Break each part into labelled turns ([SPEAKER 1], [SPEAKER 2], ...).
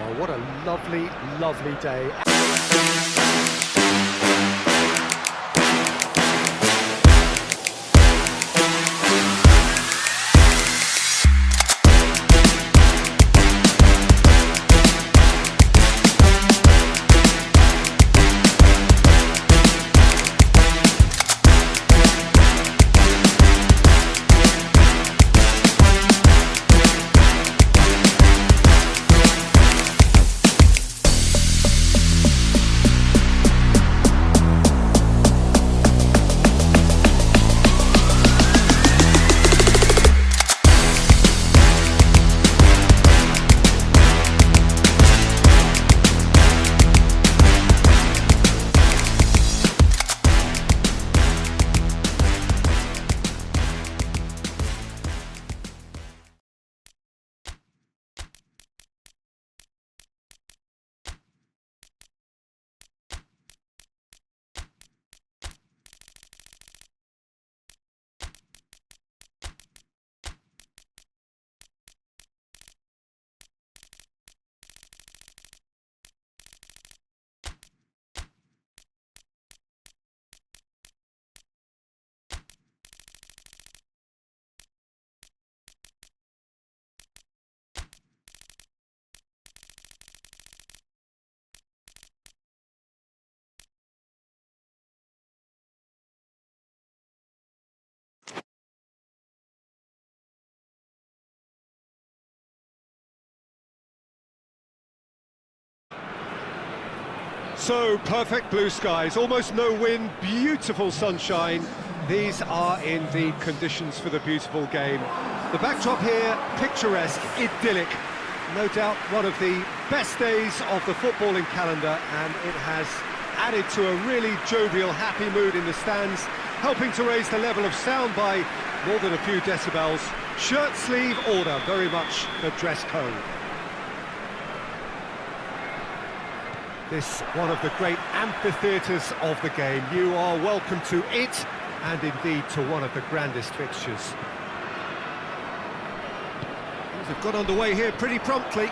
[SPEAKER 1] Oh, what a lovely, lovely day. So, perfect blue skies, almost no wind, beautiful sunshine. These are indeed conditions for the beautiful game. The backdrop here, picturesque, idyllic. No doubt one of the best days of the footballing calendar, and it has added to a really jovial, happy mood in the stands, helping to raise the level of sound by more than a few decibels. Shirt sleeve order, very much the dress code. This one of the great amphitheatres of the game. You are welcome to it, and indeed to one of the grandest fixtures. Things have got underway here pretty promptly.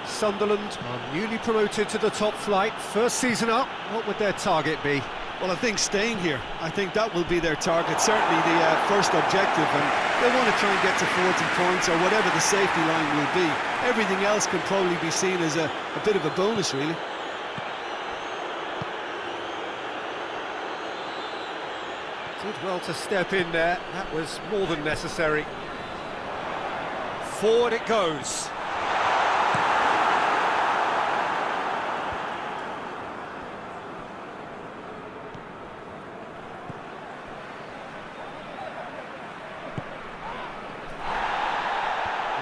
[SPEAKER 1] Sunderland are newly promoted to the top flight. First season up, what would their target be?
[SPEAKER 2] Well, I think staying here. I think that will be their target, certainly the first objective, and they want to try and get to 40 points or whatever the safety line will be. Everything else can probably be seen as a bit of a bonus, really.
[SPEAKER 1] Did well to step in there, that was more than necessary. Forward it goes.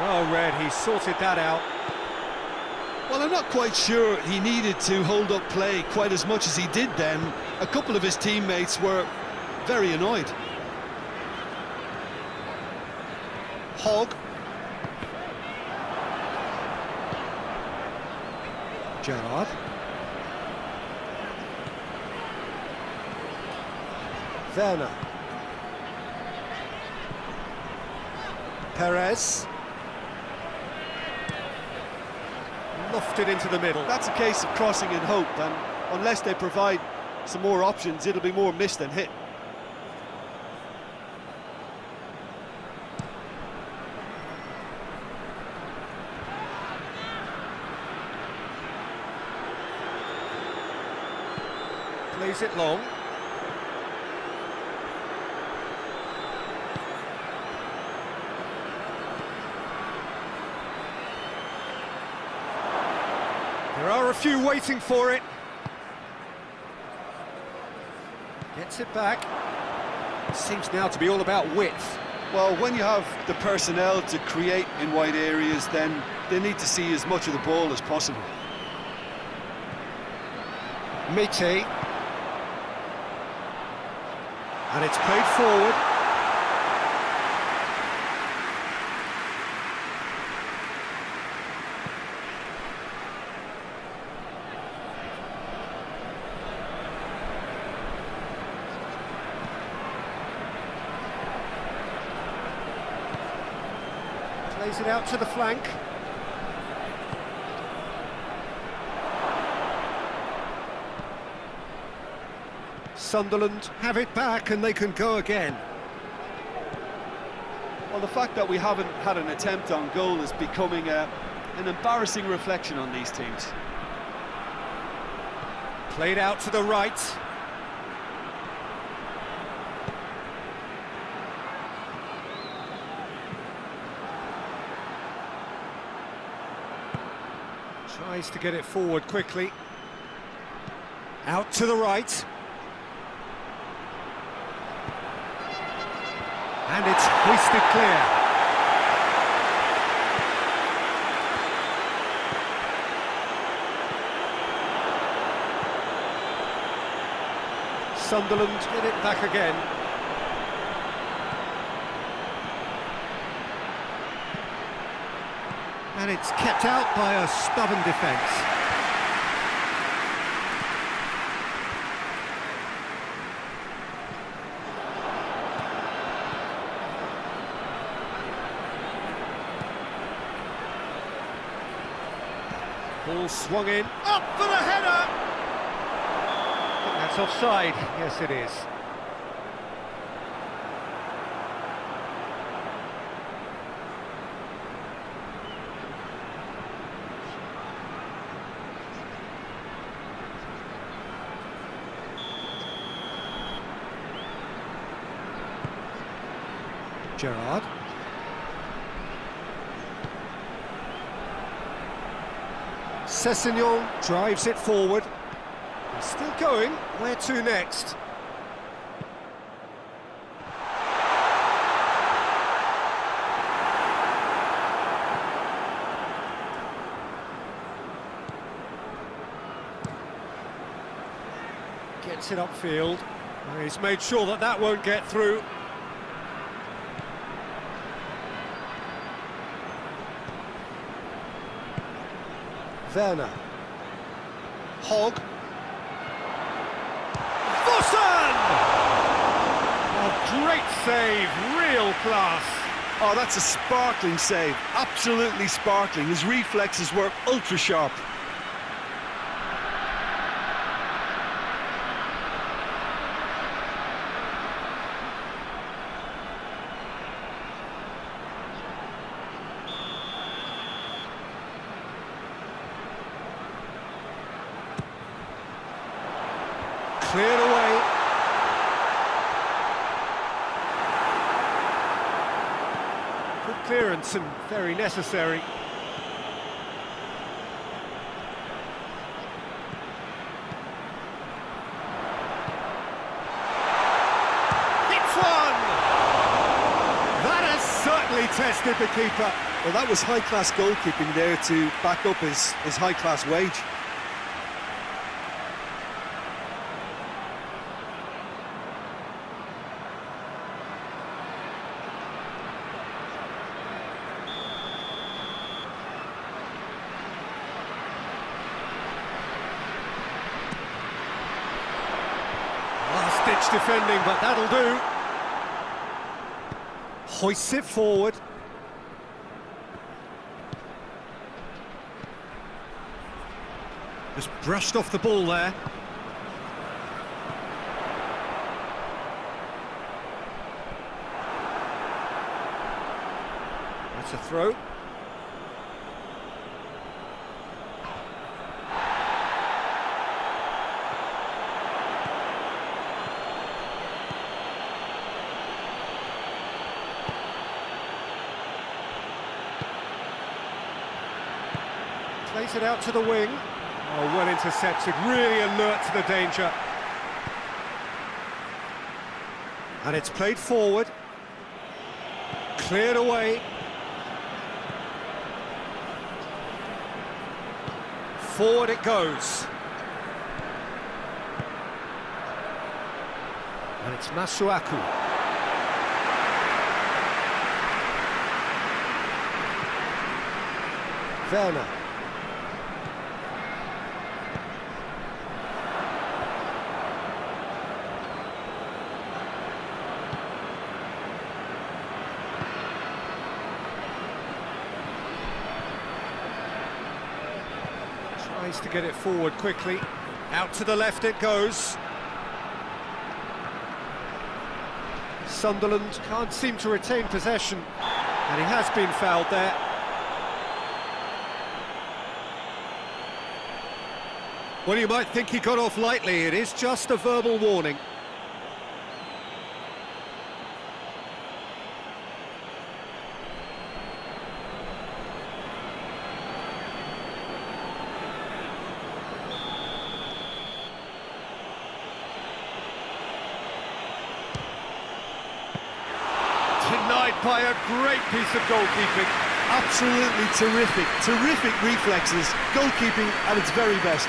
[SPEAKER 1] Well read, he sorted that out.
[SPEAKER 2] Well, I'm not quite sure he needed to hold up play quite as much as he did then. A couple of his teammates were very annoyed.
[SPEAKER 1] Hogg. Gerrard. Werner. Perez. Lofted into the middle.
[SPEAKER 2] That's a case of crossing in hope, and unless they provide some more options, it'll be more missed than hit.
[SPEAKER 1] Plays it long. There are a few waiting for it. Gets it back. Seems now to be all about width.
[SPEAKER 2] Well, when you have the personnel to create in wide areas, then they need to see as much of the ball as possible.
[SPEAKER 1] Mite. And it's played forward. Plays it out to the flank. Sunderland have it back and they can go again.
[SPEAKER 2] Well, the fact that we haven't had an attempt on goal is becoming an embarrassing reflection on these teams.
[SPEAKER 1] Played out to the right. Tries to get it forward quickly. Out to the right. And it's hoisted clear. Sunderland get it back again. And it's kept out by a stubborn defence. Ball swung in, up for the header! I think that's offside, yes it is. Gerrard. Sessegnon drives it forward. He's still going. Where to next? Gets it upfield. He's made sure that that won't get through. Werner. Hogg. Vossen! Oh, great save, real class.
[SPEAKER 2] Oh, that's a sparkling save, absolutely sparkling. His reflexes were ultra sharp.
[SPEAKER 1] Cleared away. Good clearance and very necessary. Hits one! That has certainly tested the keeper.
[SPEAKER 2] Well, that was high-class goalkeeping there to back up his high-class wage.
[SPEAKER 1] Last-ditch defending, but that'll do. Hoists it forward. Just brushed off the ball there. That's a throw. Plays it out to the wing. Oh, well intercepted, really alert to the danger. And it's played forward. Cleared away. Forward it goes. And it's Masuaku. Werner. Tries to get it forward quickly. Out to the left it goes. Sunderland can't seem to retain possession, and he has been fouled there. Well, you might think he got off lightly. It is just a verbal warning. Denied by a great piece of goalkeeping.
[SPEAKER 2] Absolutely terrific reflexes, goalkeeping at its very best.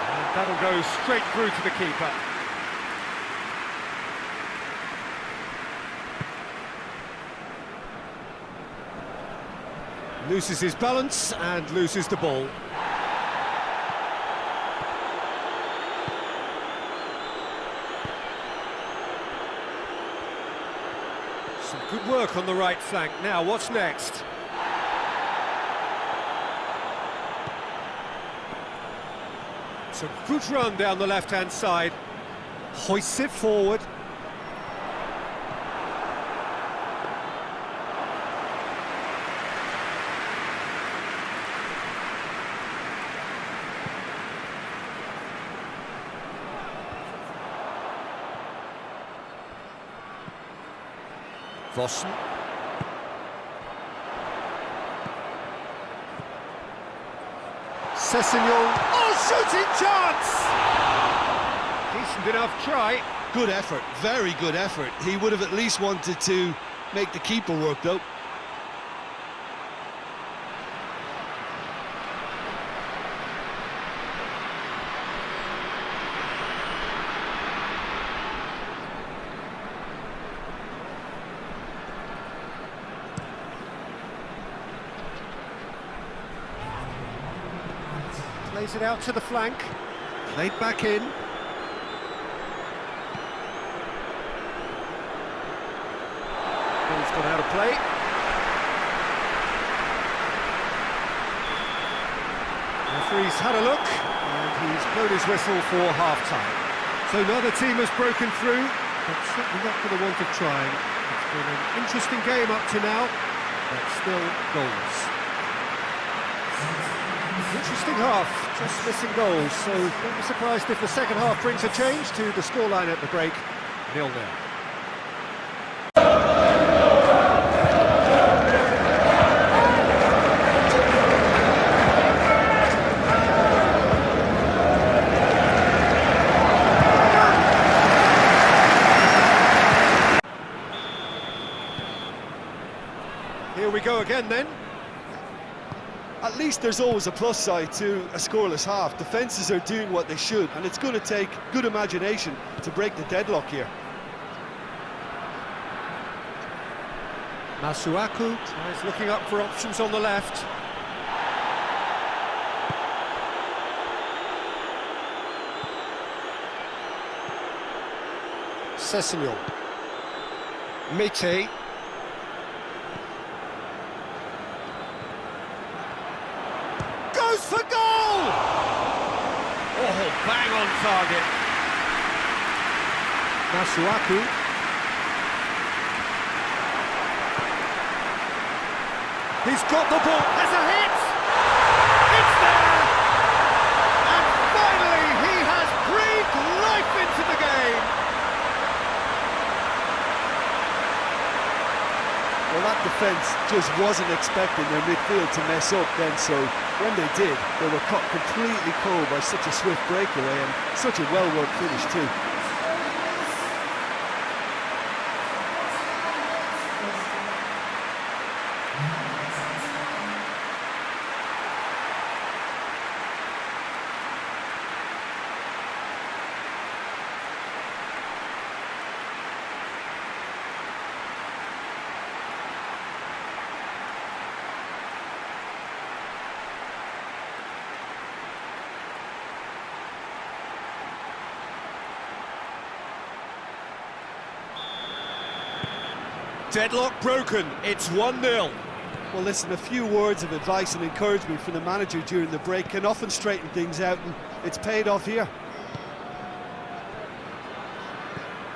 [SPEAKER 1] And that'll go straight through to the keeper. Loses his balance and loses the ball. Some good work on the right flank. Now, what's next? It's a good run down the left-hand side. Hoists it forward. Vossen. Sessegnon. Oh, shooting chance! Decent enough try.
[SPEAKER 2] Good effort, very good effort. He would have at least wanted to make the keeper work, though.
[SPEAKER 1] Plays it out to the flank. Played back in. Ball's gone out of play. Referee's had a look, and he's blown his whistle for half-time. So neither team has broken through, but certainly not for the want of trying. It's been an interesting game up to now, but still goals. Interesting half, just missing goals, so don't be surprised if the second half brings a change to the scoreline at the break, 0-0. Here we go again then.
[SPEAKER 2] At least there's always a plus side to a scoreless half. Defences are doing what they should, and it's going to take good imagination to break the deadlock here.
[SPEAKER 1] Masuaku tries looking up for options on the left. Sessegnon. Mete. Goes for goal! Oh, bang on target. Masuaku. He's got the ball, has a hit! It's there! And finally he has breathed life into the game!
[SPEAKER 2] Well, that defence just wasn't expecting their midfield to mess up then, so when they did, they were caught completely cold by such a swift breakaway and such a well-worked finish too.
[SPEAKER 1] Deadlock broken, it's 1-0.
[SPEAKER 2] Well, listen, a few words of advice and encouragement from the manager during the break can often straighten things out, and it's paid off here.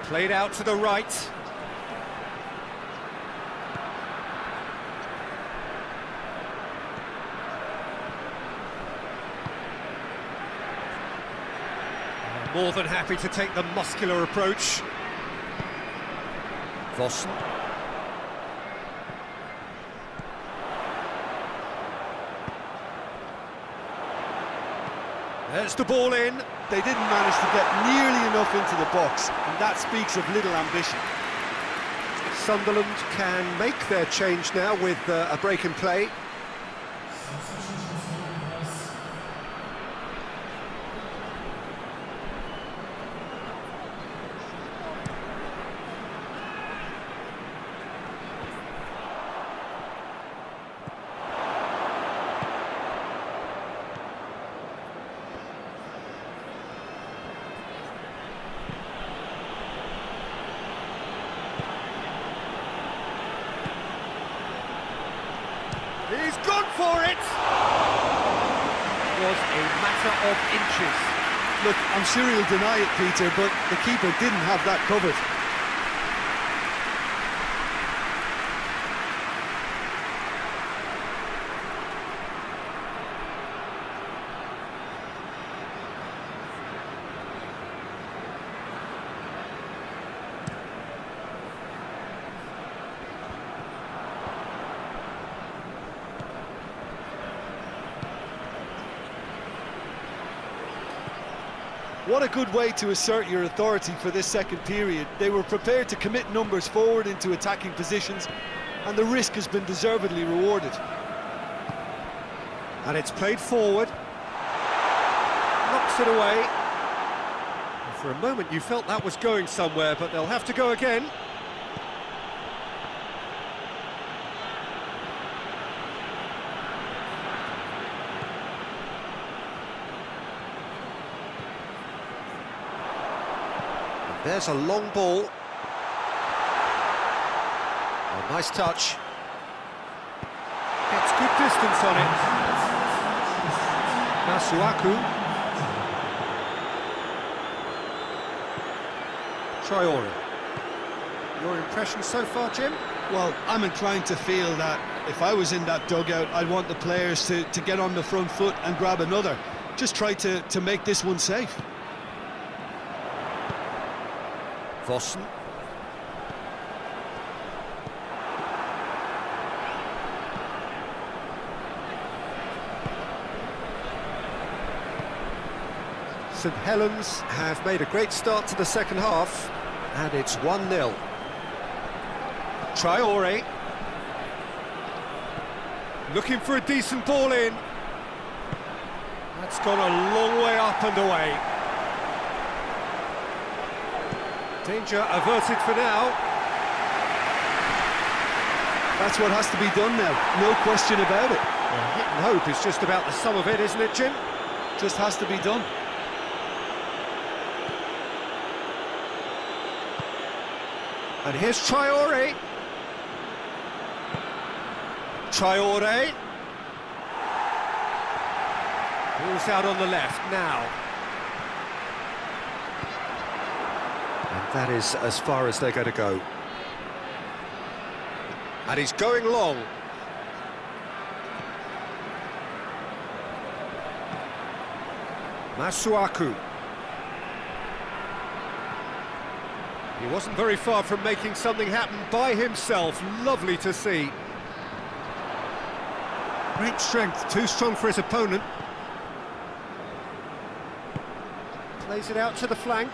[SPEAKER 1] Played out to the right. More than happy to take the muscular approach. Vossen. There's the ball in.
[SPEAKER 2] They didn't manage to get nearly enough into the box, and that speaks of little ambition.
[SPEAKER 1] Sunderland can make their change now with a break in play. He's gone for it! Was a matter of inches.
[SPEAKER 2] Look, I'm sure he'll deny it, Peter, but the keeper didn't have that covered. What a good way to assert your authority for this second period. They were prepared to commit numbers forward into attacking positions, and the risk has been deservedly rewarded.
[SPEAKER 1] And it's played forward. Knocks it away. And for a moment you felt that was going somewhere, but they'll have to go again. There's a long ball. Oh, nice touch. Gets good distance on it. Masuaku. Traore. Your impression so far, Jim?
[SPEAKER 2] Well, I'm inclined to feel that if I was in that dugout, I'd want the players to get on the front foot and grab another. Just try to make this one safe.
[SPEAKER 1] Vossen. Saint Helens have made a great start to the second half, and it's 1-0. Traore. Looking for a decent ball in. That's gone a long way up and away. Danger averted for now.
[SPEAKER 2] That's what has to be done now, no question about it.
[SPEAKER 1] Well, hit and hope is just about the sum of it, isn't it, Jim?
[SPEAKER 2] Just has to be done.
[SPEAKER 1] And here's Traore. Traore. Ball's out on the left now. And that is as far as they're going to go. And he's going long. Masuaku. He wasn't very far from making something happen by himself. Lovely to see. Great strength, too strong for his opponent. Plays it out to the flank.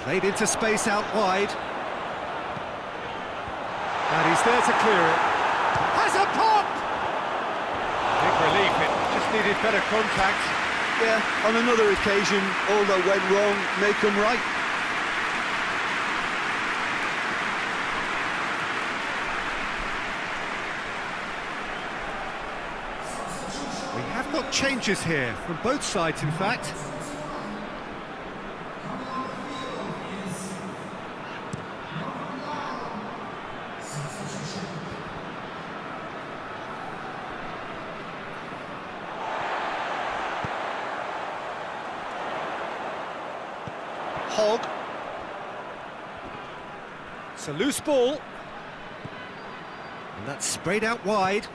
[SPEAKER 1] Played into space out wide. And he's there to clear it. Has a pop! Big relief, it just needed better contact.
[SPEAKER 2] Yeah, on another occasion, all that went wrong may come right.
[SPEAKER 1] Changes here, from both sides in fact. Hogg. It's a loose ball. And that's sprayed out wide.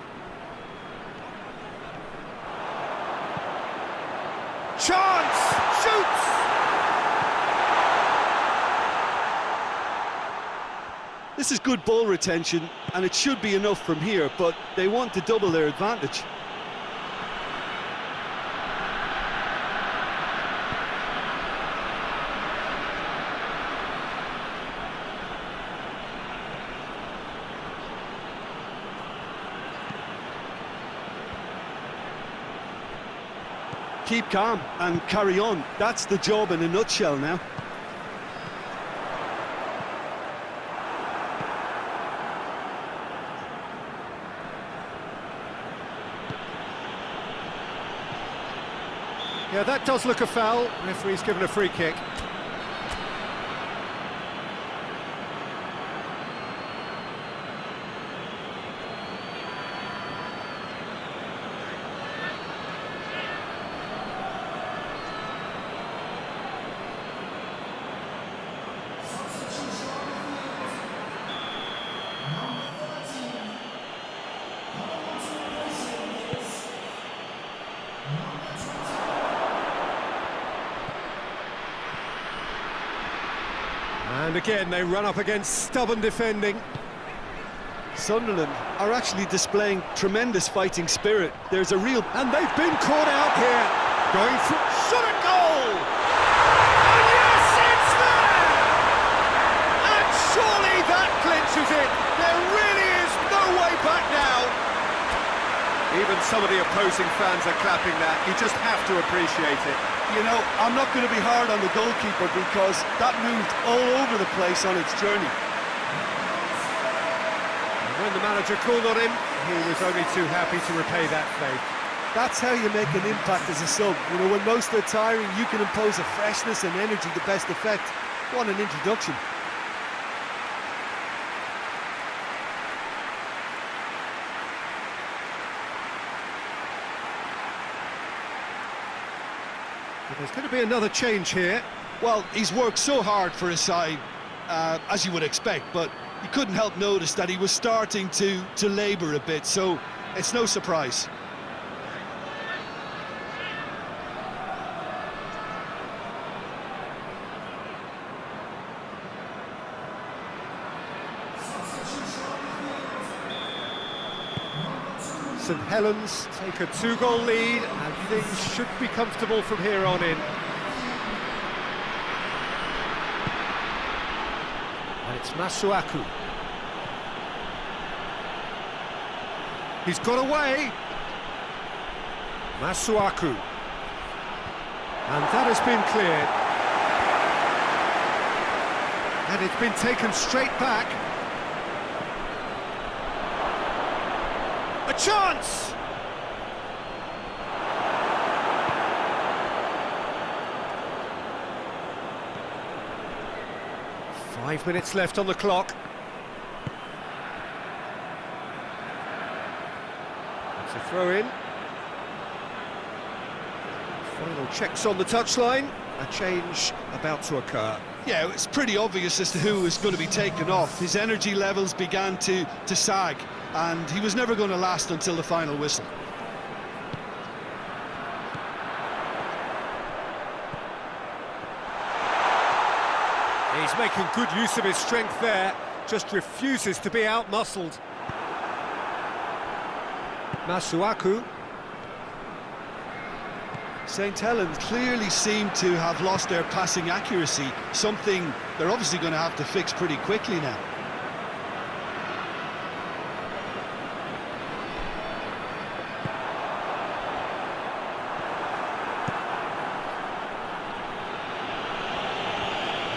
[SPEAKER 1] Chance! Shoots!
[SPEAKER 2] This is good ball retention, and it should be enough from here, but they want to double their advantage. Keep calm and carry on. That's the job in a nutshell now.
[SPEAKER 1] Yeah, that does look a foul. Referee's given a free kick. And again, they run up against stubborn defending.
[SPEAKER 2] Sunderland are actually displaying tremendous fighting spirit. There's a real...
[SPEAKER 1] And they've been caught out here. Going through... Shot at goal! And yes, it's there! And surely that clinches it. There really is no way back now. Even some of the opposing fans are clapping that. You just have to appreciate it.
[SPEAKER 2] You know, I'm not going to be hard on the goalkeeper because that moved all over the place on its journey.
[SPEAKER 1] And when the manager called on him, he was only too happy to repay that faith.
[SPEAKER 2] That's how you make an impact as a sub. You know, when most are tiring, you can impose a freshness and energy to best effect. What an introduction.
[SPEAKER 1] There's going to be another change here.
[SPEAKER 2] Well, he's worked so hard for his side, as you would expect, but you couldn't help notice that he was starting to labour a bit, so it's no surprise.
[SPEAKER 1] Saint Helens take a 2-goal lead, and things should be comfortable from here on in. And it's Masuaku. He's got away. Masuaku. And that has been cleared. And it's been taken straight back. A chance! Five minutes left on the clock. It's a throw-in. Final checks on the touchline. A change about to occur.
[SPEAKER 2] Yeah, it's pretty obvious as to who was going to be taken off. His energy levels began to sag, and he was never going to last until the final whistle.
[SPEAKER 1] He's making good use of his strength there, just refuses to be out-muscled. Masuaku.
[SPEAKER 2] Saint Helens clearly seem to have lost their passing accuracy, something they're obviously going to have to fix pretty quickly now.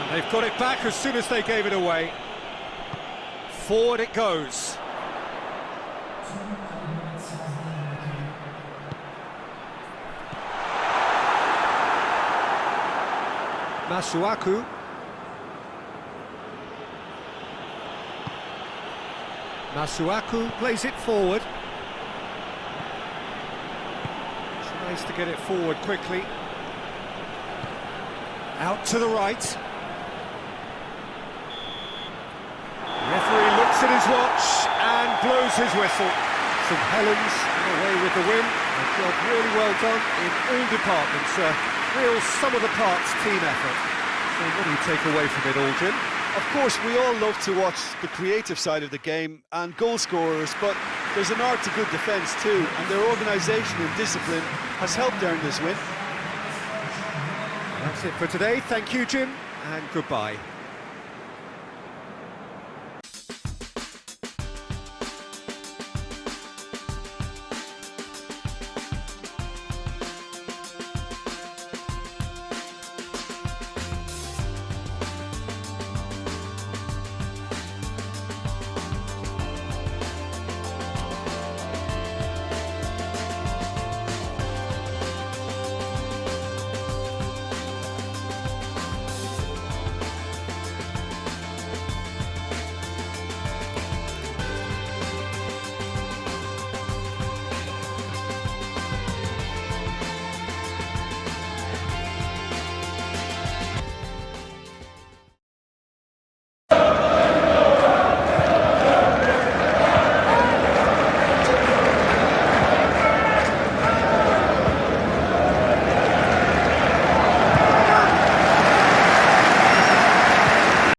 [SPEAKER 1] And they've got it back as soon as they gave it away. Forward it goes. Masuaku. Masuaku plays it forward. Tries to get it forward quickly. Out to the right. Referee looks at his watch and blows his whistle. Saint Helens away with the win. A job really well done in all departments. A real sum-of-the-parts team effort. So what do you take away from it all, Jim?
[SPEAKER 2] Of course, we all love to watch the creative side of the game and goal scorers, but there's an art to good defence too, and their organisation and discipline has helped earn this win.
[SPEAKER 1] That's it for today. Thank you, Jim, and goodbye.